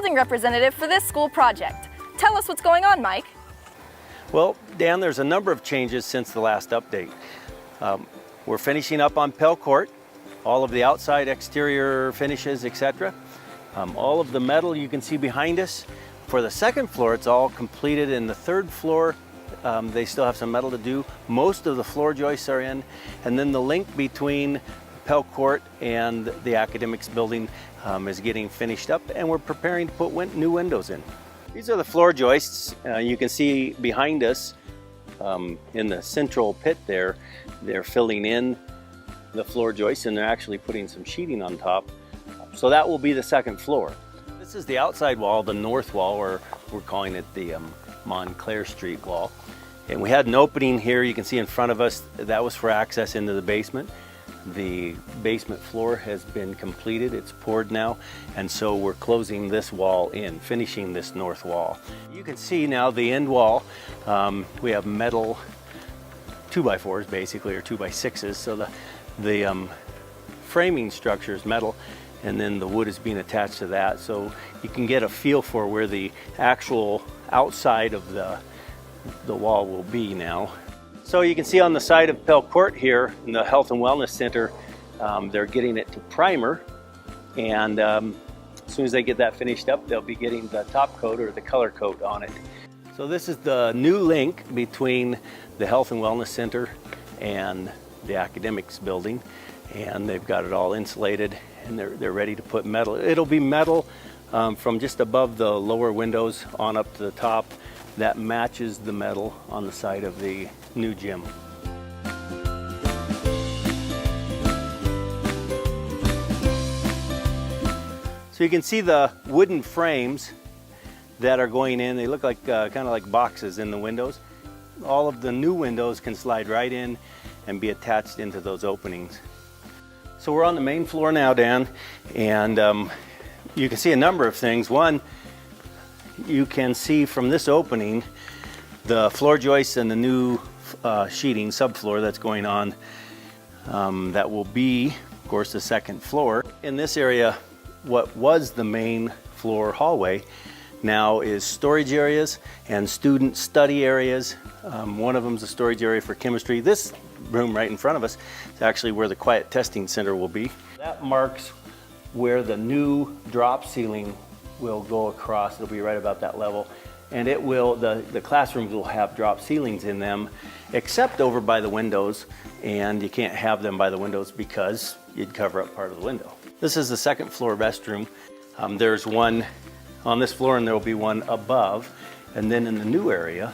building representative for this school project. Tell us what's going on, Mike. Well, Dan, there's a number of changes since the last update. We're finishing up on Pel Court, all of the outside exterior finishes, etc. All of the metal you can see behind us. For the second floor, it's all completed. In the third floor, they still have some metal to do. Most of the floor joists are in. And then the link between Pel Court and the academics building is getting finished up, and we're preparing to put new windows in. These are the floor joists. You can see behind us in the central pit there, they're filling in the floor joists and they're actually putting some sheeting on top. So that will be the second floor. This is the outside wall, the north wall, or we're calling it the Monclaire Street wall. And we had an opening here, you can see in front of us, that was for access into the basement. The basement floor has been completed, it's poured now, and so we're closing this wall in, finishing this north wall. You can see now the end wall, we have metal 2x4s basically, or 2x6s, so the framing structure is metal, and then the wood is being attached to that, so you can get a feel for where the actual outside of the wall will be now. So you can see on the side of Pel Court here in the Health and Wellness Center, they're getting it to primer, and as soon as they get that finished up, they'll be getting the top coat or the color coat on it. So this is the new link between the Health and Wellness Center and the academics building, and they've got it all insulated and they're ready to put metal. It'll be metal from just above the lower windows on up to the top that matches the metal on the side of the new gym. So you can see the wooden frames that are going in. They look like kind of like boxes in the windows. All of the new windows can slide right in and be attached into those openings. So we're on the main floor now, Dan, and you can see a number of things. One, you can see from this opening the floor joists and the new sheeting subfloor that's going on. That will be, of course, the second floor. In this area, what was the main floor hallway now is storage areas and student study areas. One of them is a storage area for chemistry. This room right in front of us is actually where the quiet testing center will be. That marks where the new drop ceiling will go across. It'll be right about that level. And it will, the classrooms will have drop ceilings in them, except over by the windows, and you can't have them by the windows because you'd cover up part of the window. This is the second floor restroom. There's one on this floor and there will be one above. And then in the new area,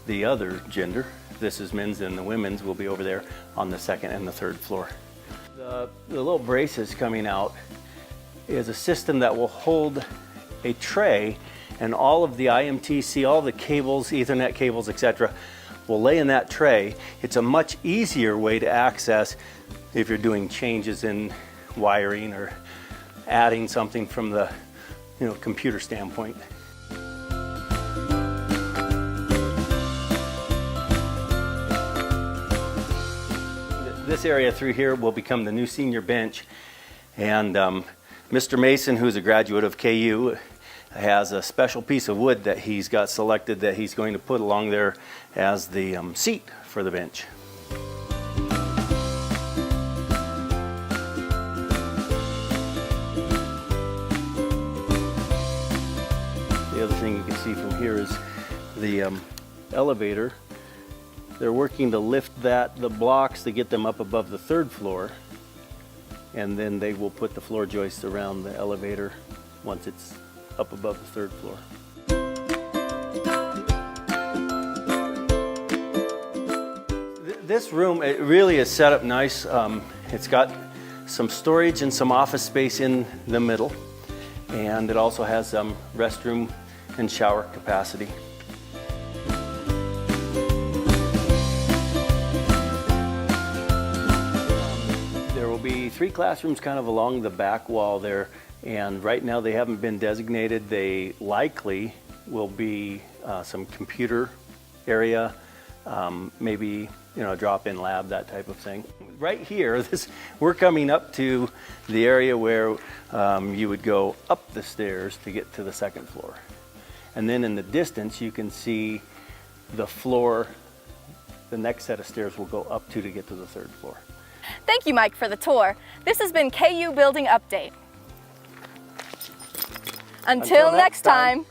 the other gender, this is men's and the women's, will be over there on the second and the third floor. The little braces coming out is a system that will hold a tray, and all of the IMTC, all the cables, Ethernet cables, etc., will lay in that tray. It's a much easier way to access if you're doing changes in wiring or adding something from the computer standpoint. This area through here will become the new senior bench, and Mr. Mason, who's a graduate of KU, has a special piece of wood that he's got selected that he's going to put along there as the seat for the bench. The other thing you can see from here is the elevator. They're working to lift the blocks to get them up above the third floor, and then they will put the floor joists around the elevator once it's up above the third floor. This room, it really is set up nice. It's got some storage and some office space in the middle, and it also has some restroom and shower capacity. There will be 3 classrooms kind of along the back wall there, and right now they haven't been designated. They likely will be some computer area, maybe a drop-in lab, that type of thing. Right here, we're coming up to the area where you would go up the stairs to get to the second floor. And then in the distance, you can see the floor, the next set of stairs will go up to get to the third floor. Thank you, Mike, for the tour. This has been KU Building Update. Until next time.